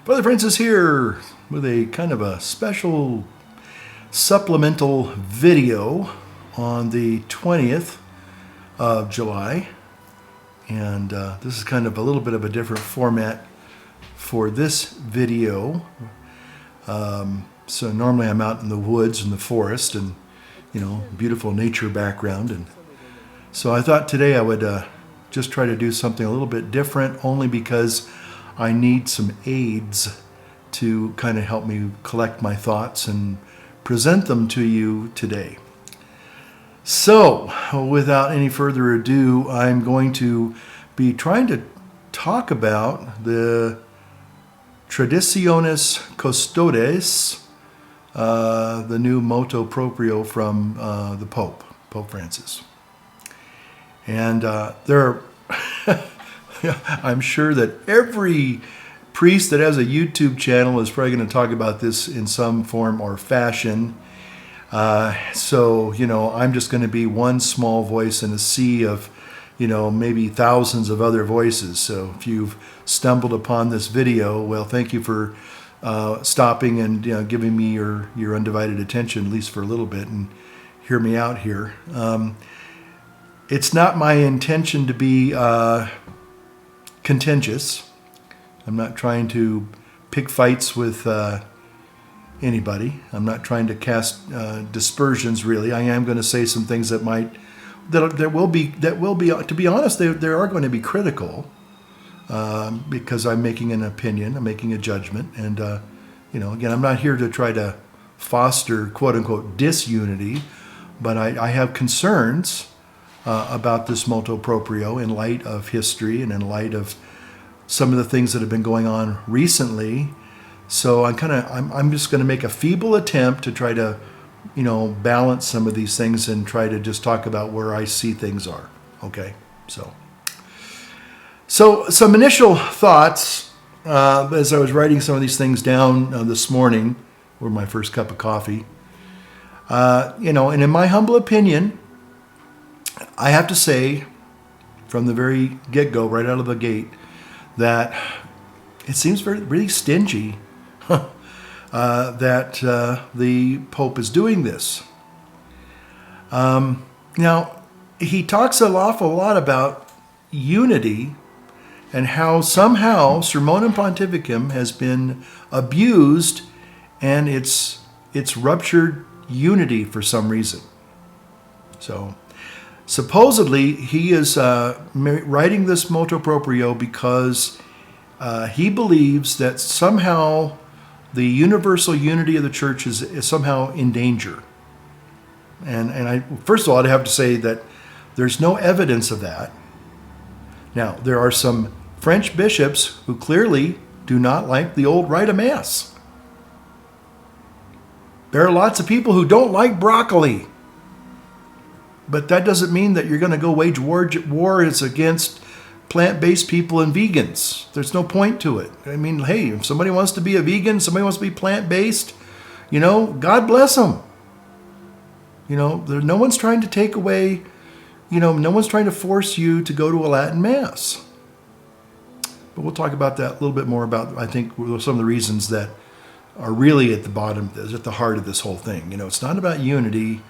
Brother Francis here with a kind of a special supplemental video on the 20th of July. And this is kind of a little bit of a different format for this video. So normally I'm out in the woods and the forest and, beautiful nature background. And so I thought today I would just try to do something a little bit different, only because I need some aids to kind of help me collect my thoughts and present them to you today. So, without any further ado, I'm going to be trying to talk about the Traditionis Custodes, the new motu proprio from the Pope Francis. And there are I'm sure that every priest that has a YouTube channel is probably going to talk about this in some form or fashion. So, I'm just going to be one small voice in a sea of, maybe thousands of other voices. So if you've stumbled upon this video, well, thank you for stopping and giving me your undivided attention, at least for a little bit, and hear me out here. It's not my intention to be contentious. I'm not trying to pick fights with anybody. I'm not trying to cast dispersions, really. I am going to say some things that will be, to be honest, they are going to be critical, because I'm making an opinion, I'm making a judgment, and again, I'm not here to try to foster quote unquote disunity, but I have concerns about this motu proprio in light of history and in light of some of the things that have been going on recently. So I'm just going to make a feeble attempt to try to, balance some of these things and try to just talk about where I see things are. Okay, so some initial thoughts as I was writing some of these things down this morning, or my first cup of coffee. And in my humble opinion, I have to say, from the very get-go, right out of the gate, that it seems really stingy that the Pope is doing this. Now, he talks an awful lot about unity and how somehow Sermonum Pontificum has been abused and it's ruptured unity for some reason. So, supposedly, he is writing this motu proprio because he believes that somehow the universal unity of the church is somehow in danger. And first of all, I'd have to say that there's no evidence of that. Now, there are some French bishops who clearly do not like the old rite of Mass. There are lots of people who don't like broccoli. But that doesn't mean that you're going to go wage war against plant-based people and vegans. There's no point to it. I mean, hey, if somebody wants to be a vegan, somebody wants to be plant-based, God bless them. No one's trying to take away, no one's trying to force you to go to a Latin Mass. But we'll talk about that a little bit more about, I think, some of the reasons that are really at the heart of this whole thing. It's not about unity.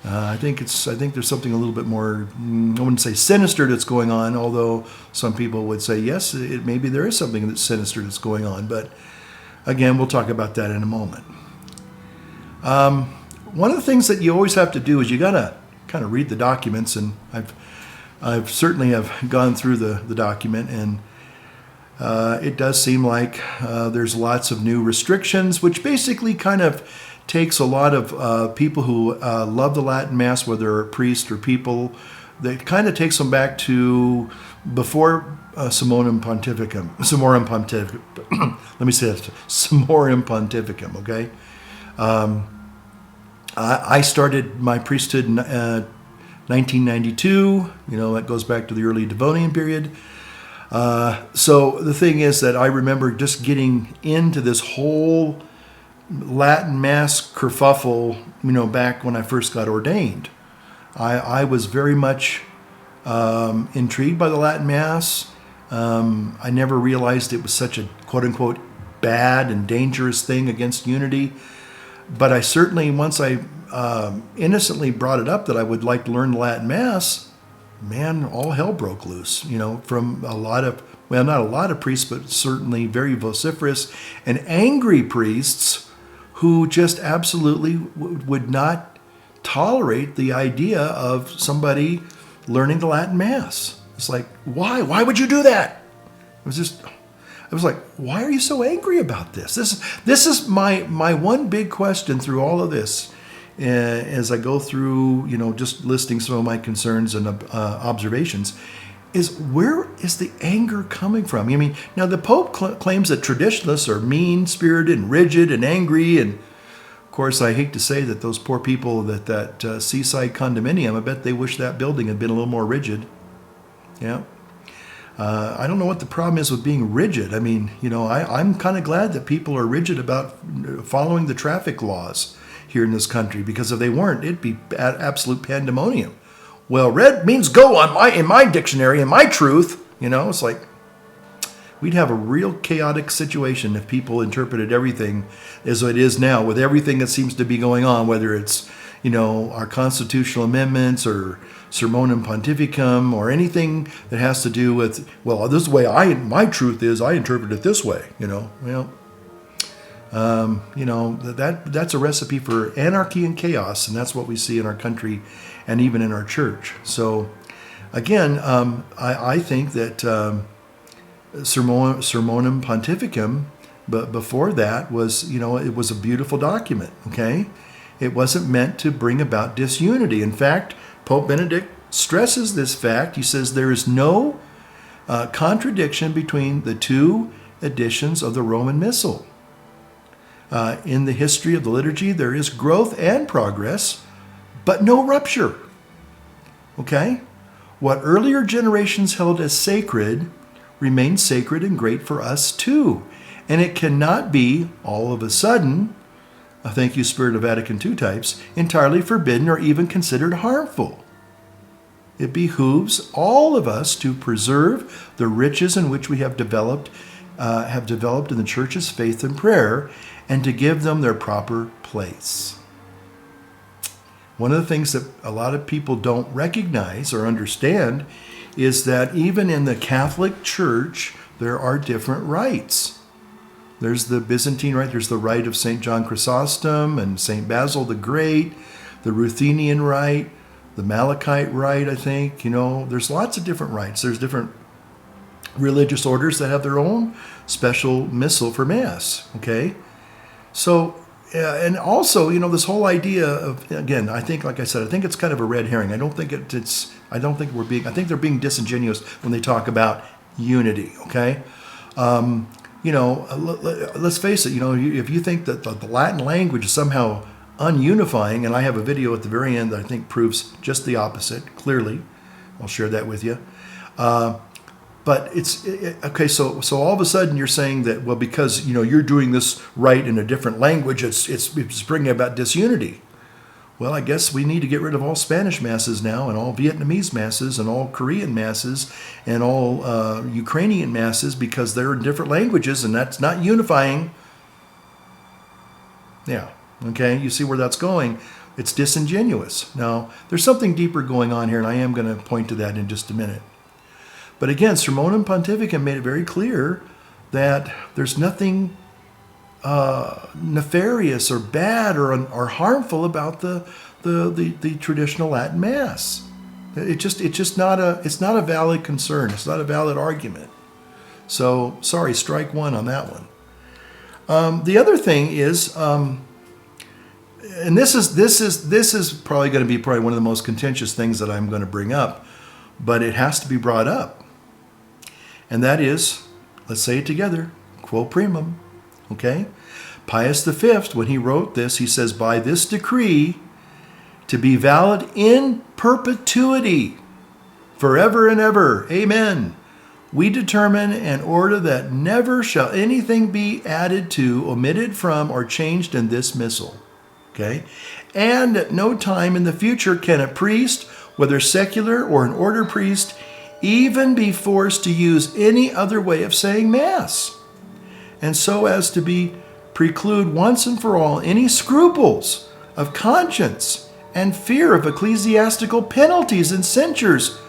I think there's something a little bit more, I wouldn't say sinister that's going on, although some people would say, yes, maybe there is something that's sinister that's going on. But again, we'll talk about that in a moment. One of the things that you always have to do is you got to kind of read the documents, and I've certainly have gone through the document, and it does seem like there's lots of new restrictions, which basically kind of takes a lot of people who love the Latin Mass, whether they're priests or people, that kind of takes them back to before Summorum Pontificum. Let me say that. Summorum Pontificum, okay? I started my priesthood in 1992. That goes back to the early Devonian period. So the thing is that I remember just getting into this whole Latin Mass kerfuffle, back when I first got ordained. I was very much intrigued by the Latin Mass. I never realized it was such a quote-unquote bad and dangerous thing against unity. But I certainly, once I innocently brought it up that I would like to learn the Latin Mass, man, all hell broke loose, from a lot of, well, not a lot of priests, but certainly very vociferous and angry priests who just absolutely would not tolerate the idea of somebody learning the Latin Mass. It's like, why? Why would you do that? I was like, why are you so angry about this? This is my one big question through all of this, as I go through, just listing some of my concerns and observations, is where is the anger coming from? I mean, now the Pope claims that traditionalists are mean-spirited and rigid and angry, and of course, I hate to say that those poor people that seaside condominium, I bet they wish that building had been a little more rigid. Yeah. I don't know what the problem is with being rigid. I mean, I'm kind of glad that people are rigid about following the traffic laws here in this country, because if they weren't, it'd be absolute pandemonium. Well, red means go in my dictionary, in my truth. It's like we'd have a real chaotic situation if people interpreted everything as it is now, with everything that seems to be going on, whether it's our constitutional amendments or Sermonum Pontificum or anything that has to do with, well, this way my truth is I interpret it this way. That's a recipe for anarchy and chaos, and that's what we see in our country and even in our church. So, again, I think that Sermonum Pontificum, but before that was, it was a beautiful document. Okay, it wasn't meant to bring about disunity. In fact, Pope Benedict stresses this fact. He says there is no contradiction between the two editions of the Roman Missal. In the history of the liturgy, there is growth and progress, but no rupture. Okay? What earlier generations held as sacred remains sacred and great for us too. And it cannot be, all of a sudden, thank you, Spirit of Vatican II types, entirely forbidden or even considered harmful. It behooves all of us to preserve the riches in which we have developed in the Church's faith and prayer, and to give them their proper place. One of the things that a lot of people don't recognize or understand is that even in the Catholic Church, there are different rites. There's the Byzantine rite, there's the rite of St. John Chrysostom and St. Basil the Great, the Ruthenian rite, the Malachite rite, I think. There's lots of different rites. There's different religious orders that have their own special missal for Mass, okay? So, and also, this whole idea of, again, I think, like I said, I think it's kind of a red herring. I think they're being disingenuous when they talk about unity, okay? Let's face it, if you think that the Latin language is somehow ununifying, and I have a video at the very end that I think proves just the opposite, clearly. I'll share that with you. But okay, so all of a sudden you're saying that, well, because, you're doing this right in a different language, it's bringing about disunity. Well, I guess we need to get rid of all Spanish masses now, and all Vietnamese masses, and all Korean masses, and all Ukrainian masses, because they're in different languages, and that's not unifying. Yeah, okay, you see where that's going. It's disingenuous. Now, there's something deeper going on here, and I am going to point to that in just a minute. But again, Sermonum Pontificum made it very clear that there's nothing nefarious or bad or harmful about the traditional Latin Mass. It's not a valid concern. It's not a valid argument. So sorry, strike one on that one. The other thing is, and this is probably going to be one of the most contentious things that I'm going to bring up, but it has to be brought up. And that is, let's say it together, quo primum, okay? Pius V, when he wrote this, he says, by this decree, to be valid in perpetuity, forever and ever, amen, we determine and order that never shall anything be added to, omitted from, or changed in this missal, okay? And at no time in the future can a priest, whether secular or an order priest, even be forced to use any other way of saying Mass. and so as to be preclude once and for all any scruples of conscience and fear of ecclesiastical penalties and censures.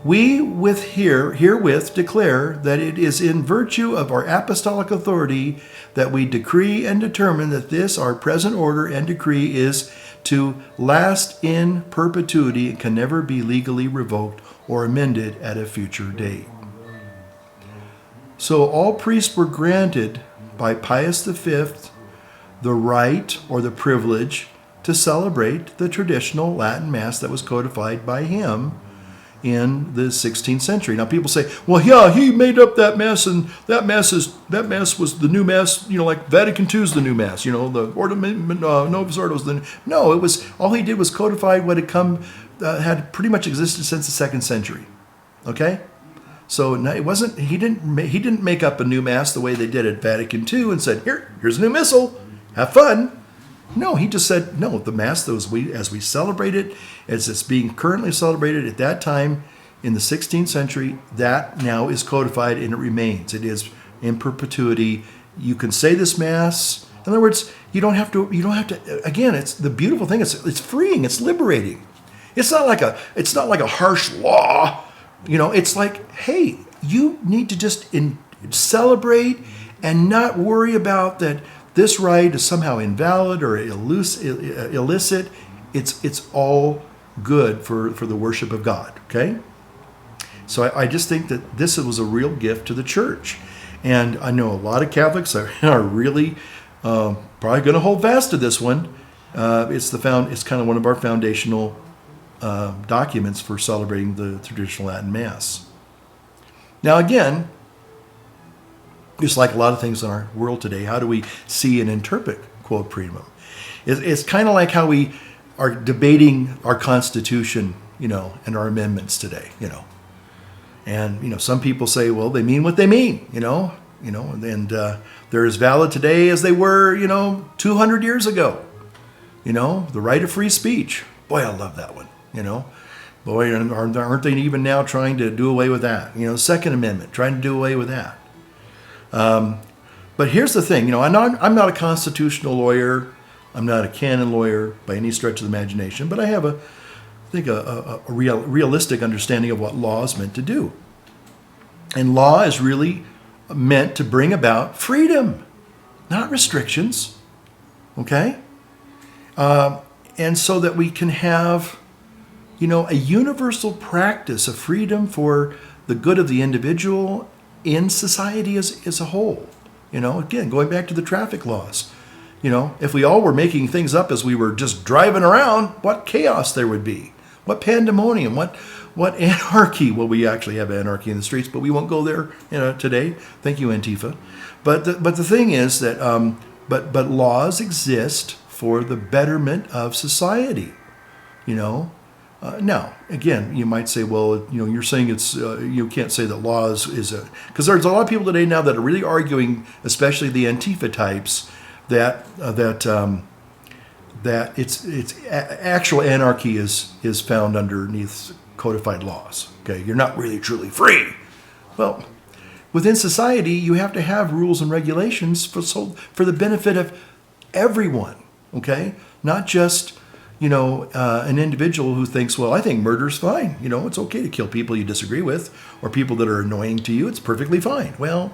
We herewith declare that it is in virtue of our apostolic authority that we decree and determine that this our present order and decree is to last in perpetuity and can never be legally revoked or amended at a future date. So all priests were granted by Pius V the right or the privilege to celebrate the traditional Latin Mass that was codified by him in the 16th century. Now people say, well, yeah, he made up that Mass, and that Mass was the new Mass, like Vatican II is the new Mass, the Ordo Novus Ordo was the no, it was, all he did was codify what had pretty much existed since the 2nd century. Okay? So it wasn't, he didn't make up a new Mass the way they did at Vatican II and said, here's a new missal, have fun. No, he just said, no, the Mass as we celebrate it, as it's being currently celebrated at that time in the 16th century, that now is codified and it remains. It is in perpetuity. You can say this Mass. In other words, you don't have to, again, it's the beautiful thing, it's freeing, it's liberating. It's not like a harsh law. It's like, hey, you need to just celebrate and not worry about that this rite is somehow invalid or illicit. It's all good for the worship of God, okay? So I just think that this was a real gift to the church. And I know a lot of Catholics are really probably going to hold fast to this one. It's kind of one of our foundational documents for celebrating the traditional Latin Mass. Now again, just like a lot of things in our world today, how do we see and interpret quod primum? It's kind of like how we are debating our Constitution, and our amendments today, And, some people say, well, they mean what they mean, and they're as valid today as they were, 200 years ago. The right of free speech. Boy, I love that one, Boy, aren't they even now trying to do away with that? Second Amendment, trying to do away with that. But here's the thing, I'm not a constitutional lawyer. I'm not a canon lawyer by any stretch of the imagination, but I have a realistic understanding of what law is meant to do. And law is really meant to bring about freedom, not restrictions. Okay? And so that we can have, a universal practice of freedom for the good of the individual in society as a whole. Again, going back to the traffic laws. If we all were making things up as we were just driving around, what chaos there would be. What pandemonium, what anarchy. Well, we actually have anarchy in the streets, but we won't go there today. Thank you, Antifa. But the thing is that but laws exist for the betterment of society. Now, again, you might say, well, you're saying it's you can't say that law is a, because there's a lot of people today now that are really arguing, especially the Antifa types, that it's actual anarchy is found underneath codified laws. Okay, you're not really truly free. Well, within society, you have to have rules and regulations for the benefit of everyone. Okay, not just an individual who thinks, well, I think murder's fine. It's okay to kill people you disagree with or people that are annoying to you. It's perfectly fine. Well,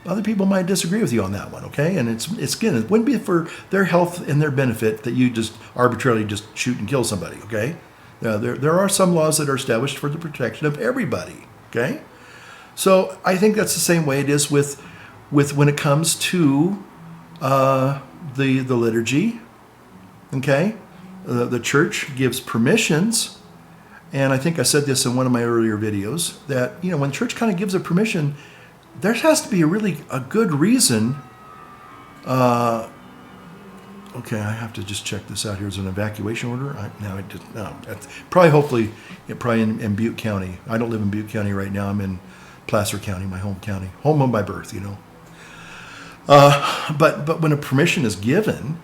other people might disagree with you on that one, okay? And it wouldn't be for their health and their benefit that you just arbitrarily just shoot and kill somebody, okay? There are some laws that are established for the protection of everybody, okay? So I think that's the same way it is with when it comes to the liturgy, okay? The church gives permissions, and I think I said this in one of my earlier videos, that when the church kind of gives a permission, there has to be a good reason. Okay, I have to just check this out here. Is it an evacuation order? Hopefully in Butte County. I don't live in Butte County right now. I'm in Placer County, my home county, home of my birth. But when a permission is given,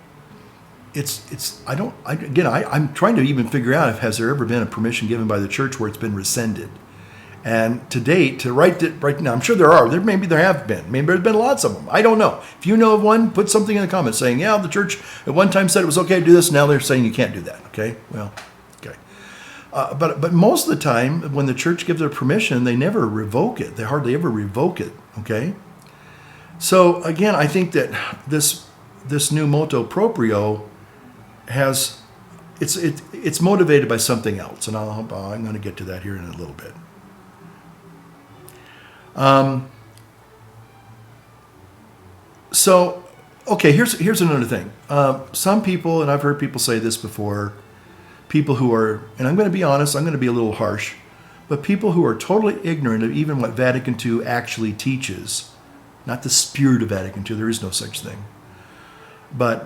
I'm trying to even figure out has there ever been a permission given by the church where it's been rescinded, And to date, right now, I'm sure there have been. Maybe there's been lots of them. I don't know. If you know of one, put something in the comments saying, yeah, the church at one time said it was okay to do this. Now they're saying you can't do that. Okay, well, okay. But most of the time, when the church gives their permission, they never revoke it. They hardly ever revoke it. Okay. So again, I think that this new motu proprio it's motivated by something else, and I'm going to get to that here in a little bit. So, okay, here's another thing. Some people, and I've heard people say this before, people who are, and I'm going to be honest, I'm going to be a little harsh, but people who are totally ignorant of even what Vatican II actually teaches, not the spirit of Vatican II, there is no such thing, but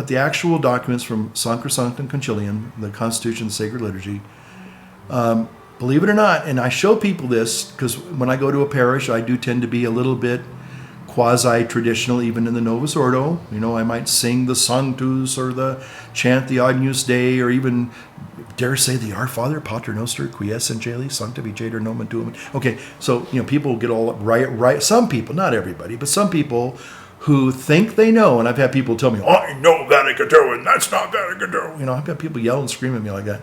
the actual documents from Sacrosanctum Concilium, the Constitution of the Sacred Liturgy, believe it or not, and I show people this because when I go to a parish, I do tend to be a little bit quasi-traditional, even in the Novus Ordo. You know, I might sing the Sanctus or chant the Agnus Dei, or even dare say the Our Father, Pater Noster, qui es in caeli, sanctificetur nomen tuum. Okay, so, you know, people get all right. Some people, not everybody, but some people who think they know, and I've had people tell me, I know Vatican II, and that's not Vatican II. You know, I've got people yell and scream at me like that.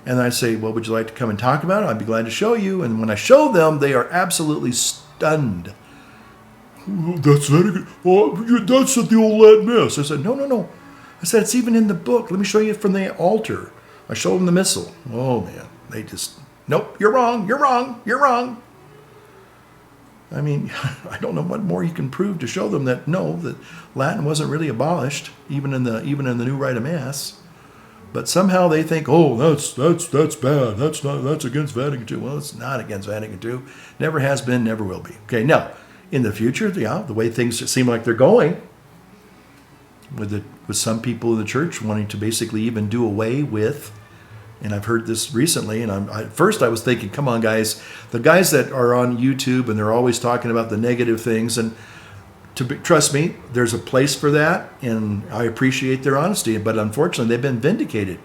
And I say, well, would you like to come and talk about it? I'd be glad to show you. And when I show them, they are absolutely stunned. That's Vatican. Oh, that's the old Latin Mass. I said, no. I said, it's even in the book. Let me show you from the altar. I showed them the missal. Oh, man. They just, nope, you're wrong. I mean, I don't know what more you can prove to show them that, no, that Latin wasn't really abolished, even in the new Rite of Mass. But somehow they think, oh, that's bad. That's against Vatican II. Well, it's not against Vatican II. Never has been, never will be. Okay, now, in the future, the way things seem like they're going, with some people in the church wanting to basically even do away with, and I've heard this recently, and at first I was thinking, come on, guys, the guys that are on YouTube and they're always talking about the negative things, and trust me, there's a place for that, and I appreciate their honesty, but unfortunately, they've been vindicated.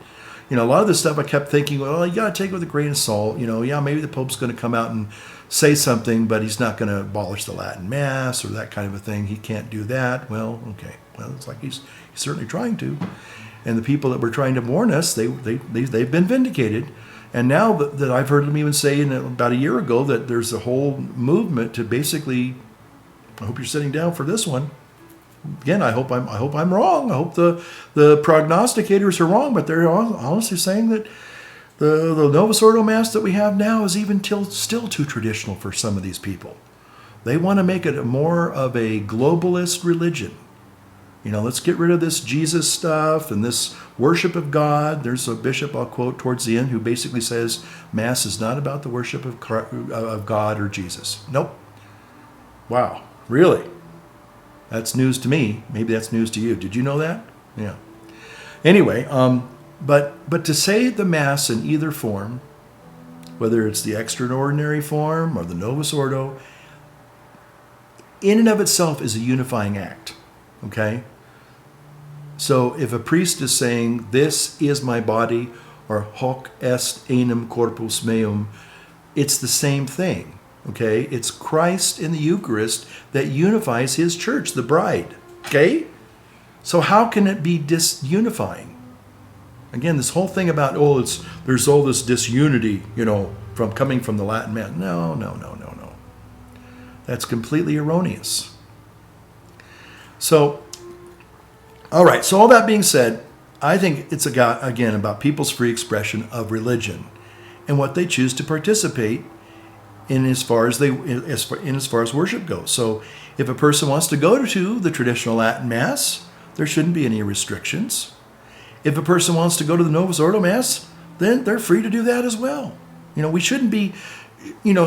You know, a lot of this stuff I kept thinking, well, you got to take it with a grain of salt. You know, yeah, maybe the Pope's going to come out and say something, but he's not going to abolish the Latin Mass or that kind of a thing. He can't do that. Well, okay. Well, it's like he's certainly trying to. And the people that were trying to warn us, they've been vindicated. And now that I've heard them even say about a year ago that there's a whole movement to basically, I hope you're sitting down for this one. Again, I hope I'm wrong. I hope the prognosticators are wrong, but they're honestly saying that the Novus Ordo Mass that we have now is even still too traditional for some of these people. They want to make it more of a globalist religion. You know, let's get rid of this Jesus stuff and this worship of God. There's a bishop I'll quote towards the end who basically says Mass is not about the worship of God or Jesus. Nope. Wow, really? That's news to me. Maybe that's news to you. Did you know that? Yeah. Anyway, but to say the Mass in either form, whether it's the extraordinary form or the Novus Ordo, in and of itself is a unifying act. Okay? So if a priest is saying, this is my body, or hoc est enim corpus meum, it's the same thing. Okay? It's Christ in the Eucharist that unifies his church, the bride. Okay? So how can it be disunifying? Again, this whole thing about, there's all this disunity, you know, coming from the Latin Mass. No. That's completely erroneous. So, all right, so all that being said, I think it's again about people's free expression of religion and what they choose to participate in as far as worship goes. So if a person wants to go to the traditional Latin Mass, there shouldn't be any restrictions. If a person wants to go to the Novus Ordo Mass, then they're free to do that as well. You know, we shouldn't be,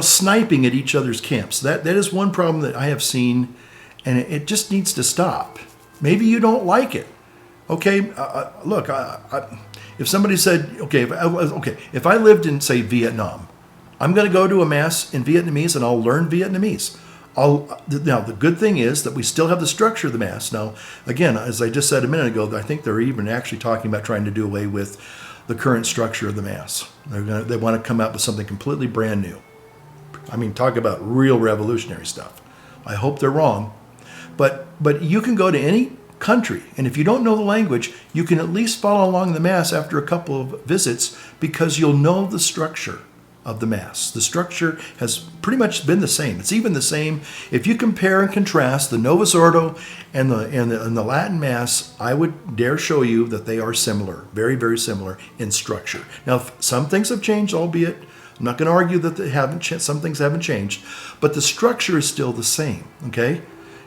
sniping at each other's camps. That is one problem that I have seen, and it just needs to stop. Maybe you don't like it. Okay, look, if somebody said, if I lived in, say, Vietnam, I'm going to go to a Mass in Vietnamese and I'll learn Vietnamese. Now, the good thing is that we still have the structure of the Mass. Now, again, as I just said a minute ago, I think they're even actually talking about trying to do away with the current structure of the Mass. They want to come out with something completely brand new. I mean, talk about real revolutionary stuff. I hope they're wrong. But you can go to any country, and if you don't know the language, you can at least follow along the Mass after a couple of visits because you'll know the structure of the Mass. The structure has pretty much been the same. It's even the same. If you compare and contrast the Novus Ordo and the Latin Mass, I would dare show you that they are similar, very, very similar in structure. Now, some things have changed, albeit I'm not going to argue that they haven't. Some things haven't changed, but the structure is still the same. Okay,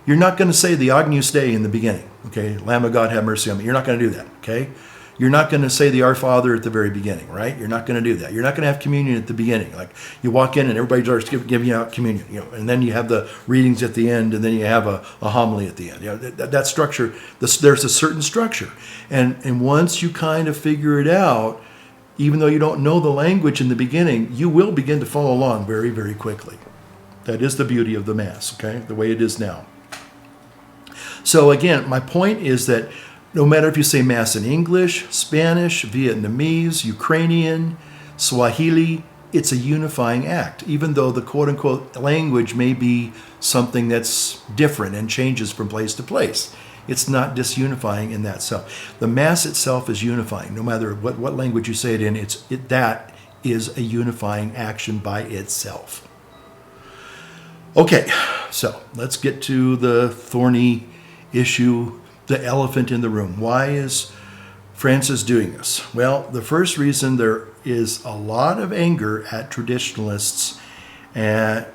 you're not going to say the Agnus Dei in the beginning. Okay, Lamb of God, have mercy on me. You're not going to do that. Okay, you're not going to say the Our Father at the very beginning, right? You're not going to do that. You're not going to have communion at the beginning. Like you walk in and everybody starts giving out communion, and then you have the readings at the end, and then you have a homily at the end. That structure. There's a certain structure, and once you kind of figure it out, even though you don't know the language in the beginning, you will begin to follow along very, very quickly. That is the beauty of the Mass, okay? The way it is now. So again, my point is that no matter if you say Mass in English, Spanish, Vietnamese, Ukrainian, Swahili, it's a unifying act, even though the quote-unquote language may be something that's different and changes from place to place. It's not disunifying in that self. The Mass itself is unifying. No matter what language you say it in, that is a unifying action by itself. Okay, so let's get to the thorny issue, the elephant in the room. Why is Francis doing this? Well, the first reason, there is a lot of anger at traditionalists and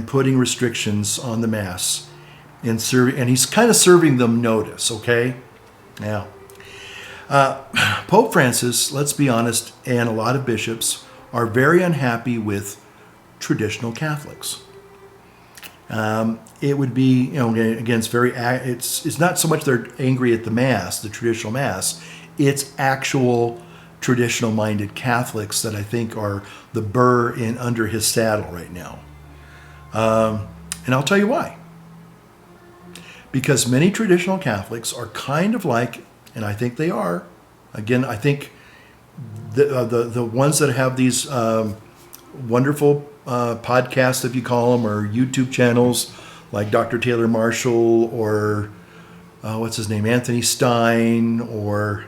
putting restrictions on the Mass. And he's kind of serving them notice, okay? Now, Pope Francis, let's be honest, and a lot of bishops are very unhappy with traditional Catholics. It would be, again, it's not so much they're angry at the Mass, the traditional Mass, it's actual traditional-minded Catholics that I think are the burr under his saddle right now. And I'll tell you why. Because many traditional Catholics are kind of like, and I think they are, again, I think the ones that have these wonderful podcasts, if you call them, or YouTube channels, like Dr. Taylor Marshall, or what's his name, Anthony Stein, or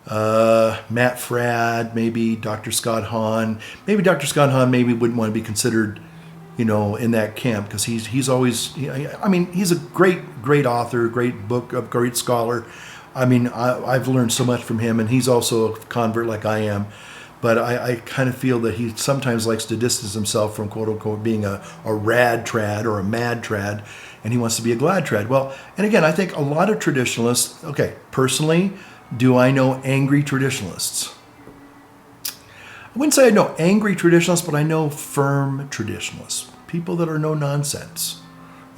Matt Fradd, maybe Dr. Scott Hahn. Maybe Dr. Scott Hahn wouldn't want to be considered in that camp, because he's always, he's a great author, great great scholar. I've learned so much from him, and he's also a convert like I am. But I kind of feel that he sometimes likes to distance himself from quote unquote being a rad trad or a mad trad, and he wants to be a glad trad. Well, and again, I think a lot of traditionalists, okay, personally, do I know angry traditionalists? I wouldn't say I know angry traditionalists, but I know firm traditionalists, people that are no nonsense.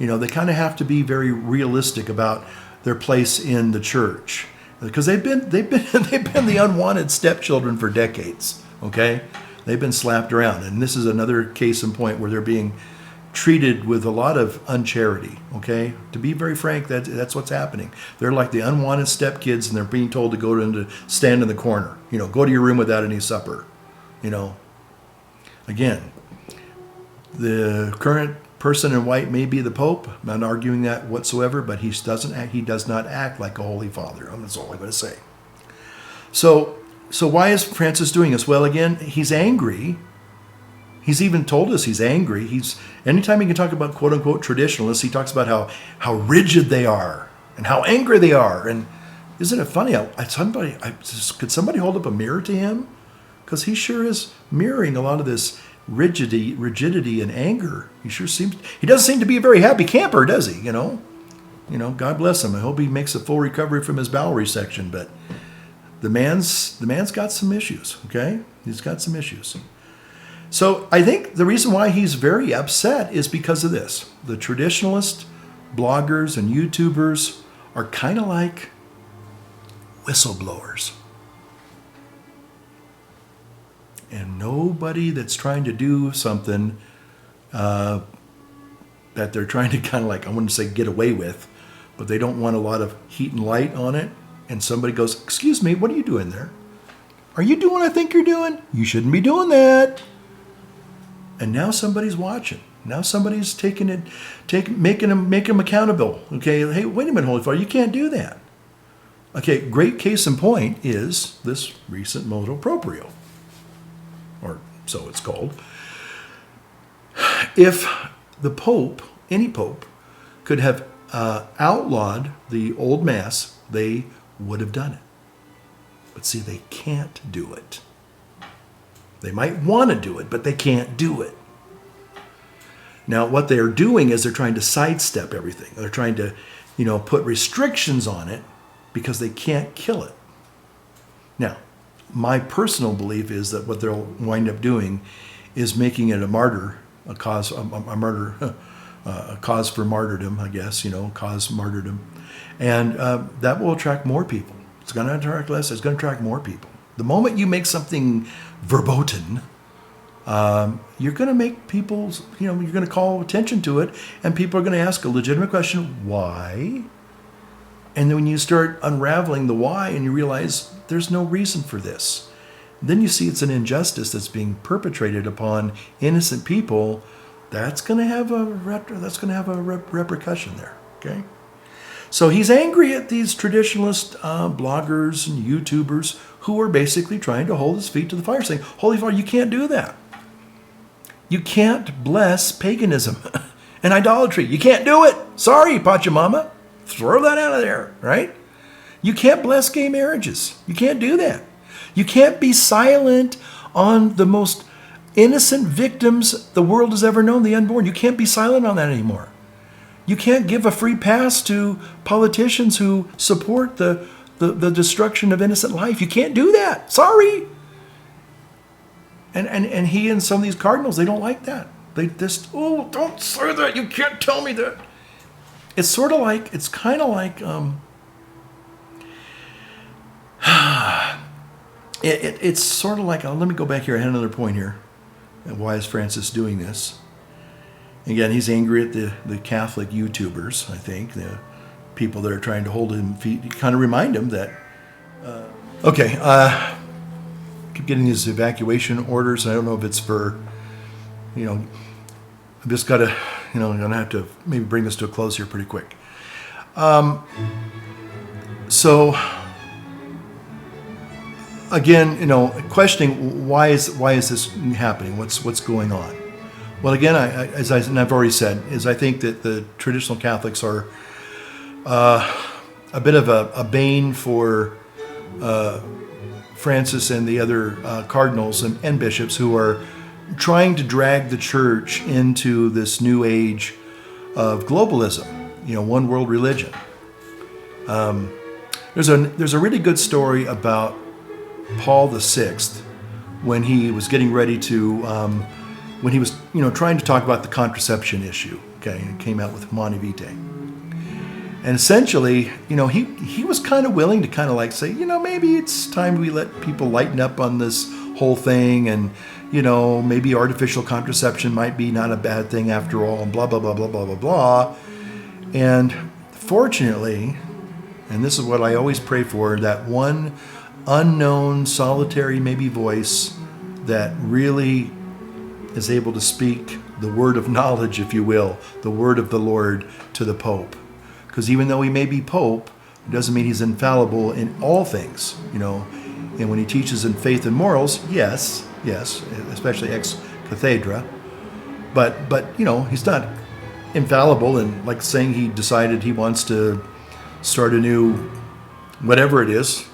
They kind of have to be very realistic about their place in the church, because they've been the unwanted stepchildren for decades. Okay, they've been slapped around, and this is another case in point where they're being treated with a lot of uncharity. Okay, to be very frank, that's what's happening. They're like the unwanted stepkids, and they're being told to go to stand in the corner. Go to your room without any supper. Again, the current person in white may be the Pope. I'm not arguing that whatsoever, but he does not act like a Holy Father. That's all I'm going to say. So why is Francis doing this? Well, again, he's angry. He's even told us he's angry. Anytime he can talk about quote unquote traditionalists, he talks about how rigid they are and how angry they are. And isn't it funny? Could somebody hold up a mirror to him? Because he sure is mirroring a lot of this rigidity and anger. He doesn't seem to be a very happy camper, does he? God bless him. I hope he makes a full recovery from his bowel resection. But the man's got some issues. Okay, he's got some issues. So I think the reason why he's very upset is because of this. The traditionalist bloggers and YouTubers are kind of like whistleblowers. And nobody that's trying to do something that they're trying to kind of like, I wouldn't say get away with, but they don't want a lot of heat and light on it. And somebody goes, "Excuse me, what are you doing there? Are you doing what I think you're doing? You shouldn't be doing that." And now somebody's watching. Now somebody's taking it, making them accountable. Okay, hey, wait a minute, Holy Father, you can't do that. Okay, great case in point is this recent motu proprio, or so it's called. If the Pope, any Pope, could have outlawed the old Mass, they would have done it. But see, they can't do it. They might want to do it, but they can't do it. Now, what they're doing is they're trying to sidestep everything. They're trying to, put restrictions on it because they can't kill it. Now, my personal belief is that what they'll wind up doing is making it a martyr, a cause for martyrdom, I guess, cause martyrdom. And that will attract more people. It's going to attract less, it's going to attract more people. The moment you make something verboten, you're going to make people, you're going to call attention to it, and people are going to ask a legitimate question, why? And then when you start unraveling the why and you realize there's no reason for this, then you see it's an injustice that's being perpetrated upon innocent people. That's going to have a repercussion there. Okay, so he's angry at these traditionalist bloggers and YouTubers who are basically trying to hold his feet to the fire, saying, "Holy Father, you can't do that. You can't bless paganism and idolatry. You can't do it. Sorry, Pachamama. Throw that out of there, right? You can't bless gay marriages. You can't do that. You can't be silent on the most innocent victims the world has ever known, the unborn. You can't be silent on that anymore. You can't give a free pass to politicians who support the destruction of innocent life. You can't do that. Sorry." And he and some of these cardinals, they don't like that. They just, don't say that. You can't tell me that. It's kind of like, it's sort of like, let me go back here. I had another point here. Why is Francis doing this? Again, he's angry at the Catholic YouTubers, I think, the people that are trying to hold him feet, kind of remind him that, keep getting these evacuation orders. I don't know if it's for, I've just got to, I'm going to have to maybe bring this to a close here pretty quick. So again, questioning why is this happening? What's going on? Well, again, I've already said, I think that the traditional Catholics are a bit of a bane for Francis and the other cardinals and bishops who are trying to drag the church into this new age of globalism, one world religion. There's a really good story about Paul VI when he was getting ready to, when he was trying to talk about the contraception issue. Okay, and came out with Humanae Vitae. And essentially, he was kind of willing to kind of like say, maybe it's time we let people lighten up on this whole thing, and maybe artificial contraception might be not a bad thing after all, and blah blah blah blah blah blah blah. And fortunately, and this is what I always pray for, that one unknown, solitary maybe voice that really is able to speak the word of knowledge, if you will, the word of the Lord to the Pope. Because even though he may be Pope, it doesn't mean he's infallible in all things, And when he teaches in faith and morals, yes, especially ex cathedra, but he's not infallible in like saying he decided he wants to start a new whatever it is,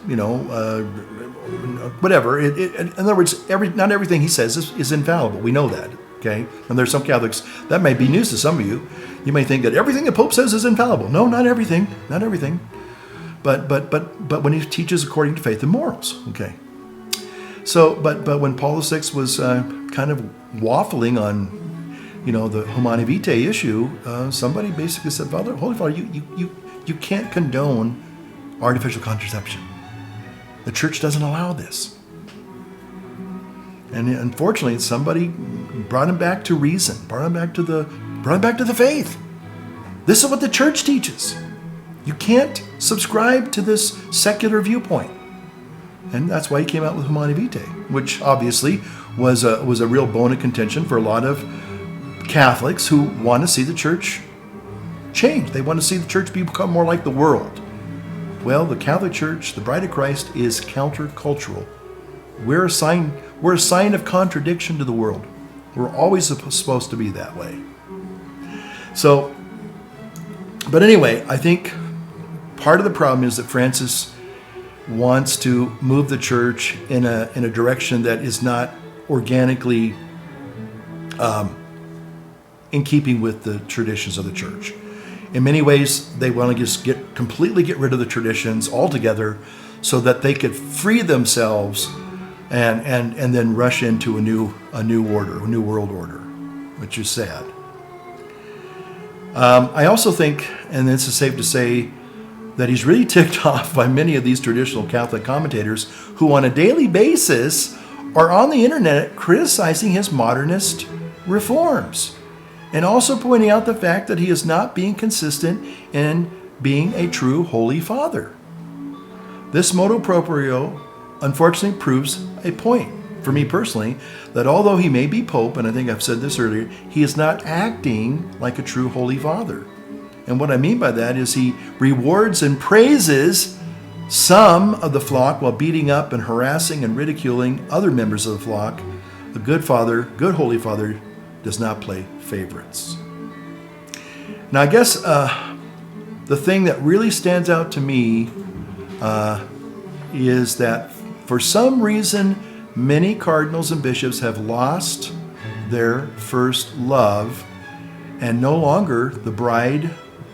whatever. In other words, not everything he says is infallible. We know that. Okay, and there's some Catholics that may be news to some of you. You may think that everything the Pope says is infallible. No, not everything, But when he teaches according to faith and morals. Okay. So, but when Paul VI was kind of waffling on, the Humanae Vitae issue, somebody basically said, Holy Father, you can't condone artificial contraception. The Church doesn't allow this. And unfortunately, somebody brought him back to reason, brought him back to the faith. This is what the Church teaches. You can't subscribe to this secular viewpoint. And that's why he came out with Humanae Vitae, which obviously was a real bone of contention for a lot of Catholics who want to see the church change. They want to see the church become more like the world. Well, the Catholic Church, the Bride of Christ, is countercultural. We're a sign of contradiction to the world. We're always supposed to be that way. So, but anyway, I think part of the problem is that Francis wants to move the church in a direction that is not organically in keeping with the traditions of the church. In many ways, they want to just completely get rid of the traditions altogether so that they could free themselves and then rush into a new world order, which is sad. I also think, and this is safe to say, that he's really ticked off by many of these traditional Catholic commentators who on a daily basis are on the internet criticizing his modernist reforms and also pointing out the fact that he is not being consistent in being a true Holy Father. This motu proprio unfortunately proves a point, for me personally, that although he may be Pope, and I think I've said this earlier, he is not acting like a true Holy Father. And what I mean by that is he rewards and praises some of the flock while beating up and harassing and ridiculing other members of the flock. The good Holy Father, does not play favorites. Now, I guess the thing that really stands out to me is that for some reason, many cardinals and bishops have lost their first love and no longer the bride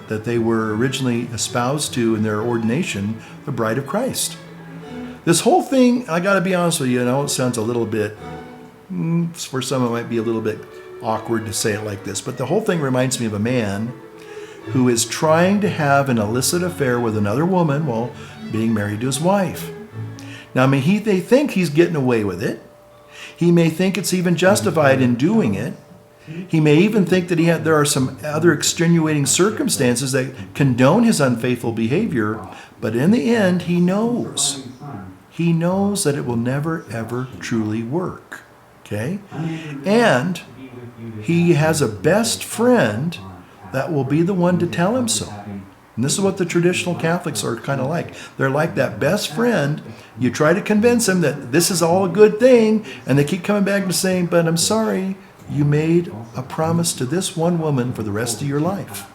that they were originally espoused to in their ordination, the bride of Christ. This whole thing, I got to be honest with you, I know it sounds a little bit, for some it might be a little bit awkward to say it like this, but the whole thing reminds me of a man who is trying to have an illicit affair with another woman while being married to his wife. Now, I mean, they think he's getting away with it. He may think it's even justified in doing it. He may even think that there are some other extenuating circumstances that condone his unfaithful behavior, but in the end, he knows. He knows that it will never, ever truly work. Okay? And he has a best friend that will be the one to tell him so. And this is what the traditional Catholics are kind of like. They're like that best friend. You try to convince them that this is all a good thing, and they keep coming back and saying, but I'm sorry, you made a promise to this one woman for the rest of your life.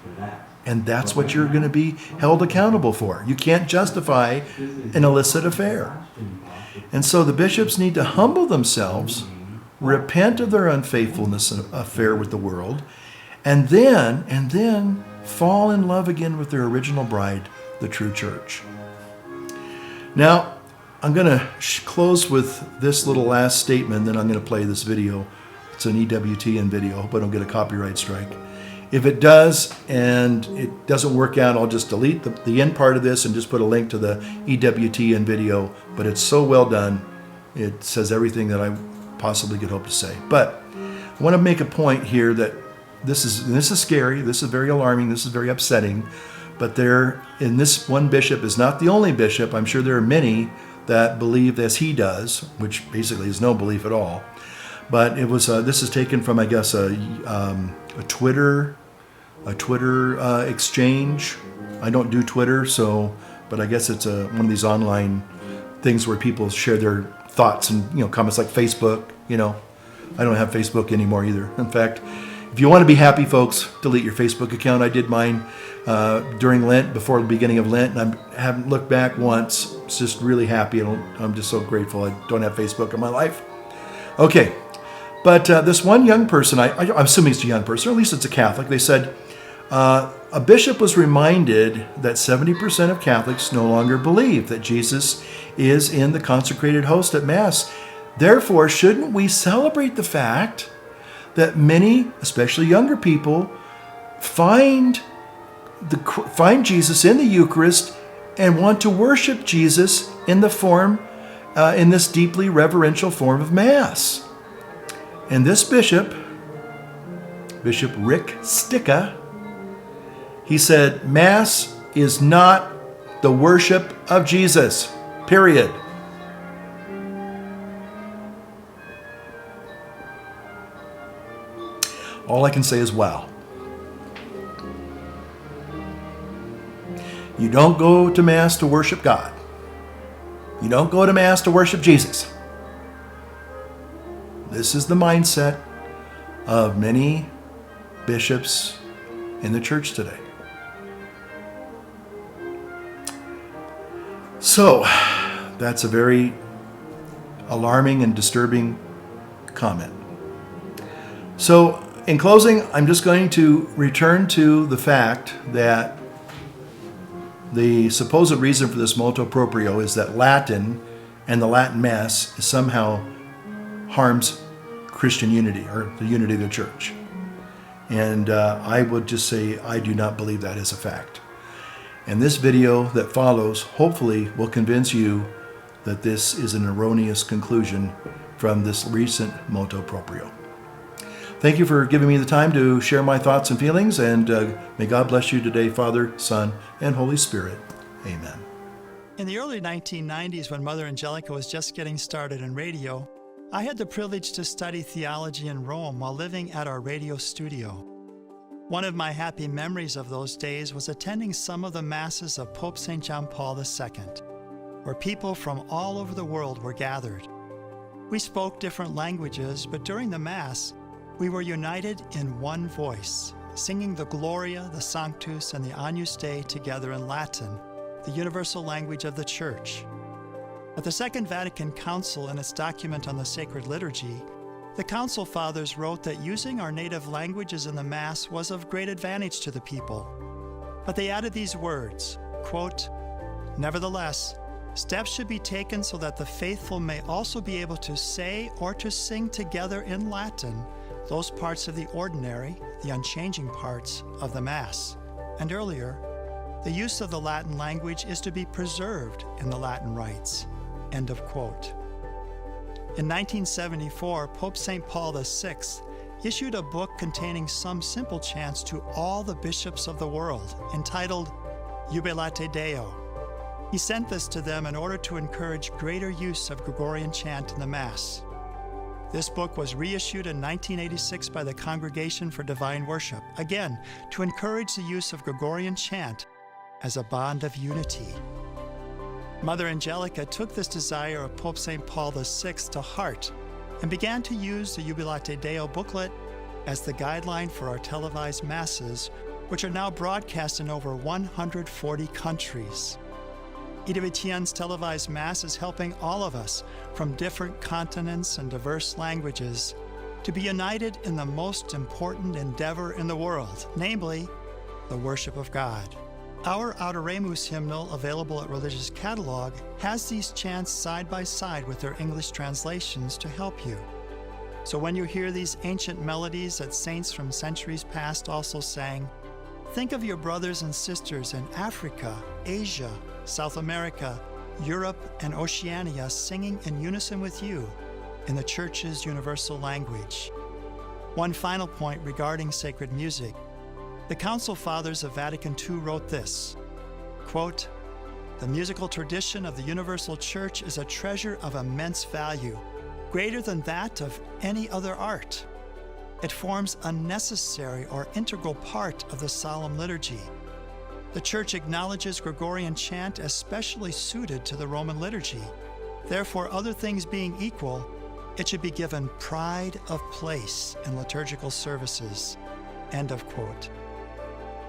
And that's what you're going to be held accountable for. You can't justify an illicit affair. And so the bishops need to humble themselves, repent of their unfaithfulness affair with the world, and then fall in love again with their original bride, the true church. Now, I'm going to close with this little last statement, then I'm going to play this video. It's an EWTN video. I hope I don't get a copyright strike. If it does and it doesn't work out, I'll just delete the end part of this and just put a link to the EWTN video. But it's so well done. It says everything that I possibly could hope to say. But I want to make a point here that this is scary. This is very alarming. This is very upsetting. But this one bishop is not the only bishop. I'm sure there are many that believe as he does, which basically is no belief at all. But it was this is taken from, I guess, a Twitter exchange. I don't do Twitter, but I guess it's one of these online things where people share their thoughts and comments, like Facebook. I don't have Facebook anymore either. In fact, if you want to be happy, folks, delete your Facebook account. I did mine during Lent, before the beginning of Lent, and I haven't looked back once. It's just really happy. I'm just so grateful I don't have Facebook in my life. Okay. But this one young person, I'm assuming it's a young person, or at least it's a Catholic, they said, a bishop was reminded that 70% of Catholics no longer believe that Jesus is in the consecrated host at Mass. Therefore, shouldn't we celebrate the fact that many, especially younger people, find Jesus in the Eucharist and want to worship Jesus in in this deeply reverential form of Mass? And this bishop, Bishop Rick Sticka, he said, Mass is not the worship of Jesus, period. All I can say is wow. You don't go to Mass to worship God. You don't go to Mass to worship Jesus. This is the mindset of many bishops in the church today. So, that's a very alarming and disturbing comment. So, in closing, I'm just going to return to the fact that the supposed reason for this motu proprio is that Latin and the Latin Mass somehow harms Christian unity or the unity of the church. And I would just say I do not believe that is a fact. And this video that follows hopefully will convince you that this is an erroneous conclusion from this recent motu proprio. Thank you for giving me the time to share my thoughts and feelings, and may God bless you today, Father, Son, and Holy Spirit. Amen. In the early 1990s, when Mother Angelica was just getting started in radio, I had the privilege to study theology in Rome while living at our radio studio. One of my happy memories of those days was attending some of the masses of Pope St. John Paul II, where people from all over the world were gathered. We spoke different languages, but during the Mass, we were united in one voice, singing the Gloria, the Sanctus, and the Agnus Dei together in Latin, the universal language of the Church. At the Second Vatican Council, in its document on the sacred liturgy, the Council Fathers wrote that using our native languages in the Mass was of great advantage to the people. But they added these words, quote, "Nevertheless, steps should be taken so that the faithful may also be able to say or to sing together in Latin those parts of the ordinary, the unchanging parts of the Mass." And earlier, the use of the Latin language is to be preserved in the Latin rites. End of quote. In 1974, Pope St. Paul VI issued a book containing some simple chants to all the bishops of the world, entitled Jubilate Deo. He sent this to them in order to encourage greater use of Gregorian chant in the Mass. This book was reissued in 1986 by the Congregation for Divine Worship, again, to encourage the use of Gregorian chant as a bond of unity. Mother Angelica took this desire of Pope St. Paul VI to heart and began to use the Jubilate Deo booklet as the guideline for our televised Masses, which are now broadcast in over 140 countries. EWTN's televised Mass is helping all of us from different continents and diverse languages to be united in the most important endeavor in the world, namely, the worship of God. Our Adoremus hymnal, available at Religious Catalog, has these chants side by side with their English translations to help you. So when you hear these ancient melodies that saints from centuries past also sang, think of your brothers and sisters in Africa, Asia, South America, Europe, and Oceania singing in unison with you in the Church's universal language. One final point regarding sacred music. The Council Fathers of Vatican II wrote this, quote, "The musical tradition of the Universal Church is a treasure of immense value, greater than that of any other art. It forms a necessary or integral part of the solemn liturgy. The Church acknowledges Gregorian chant as specially suited to the Roman liturgy. Therefore, other things being equal, it should be given pride of place in liturgical services." End of quote.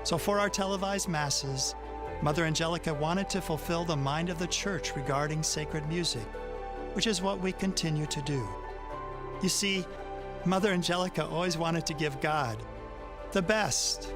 So for our televised Masses, Mother Angelica wanted to fulfill the mind of the Church regarding sacred music, which is what we continue to do. You see, Mother Angelica always wanted to give God the best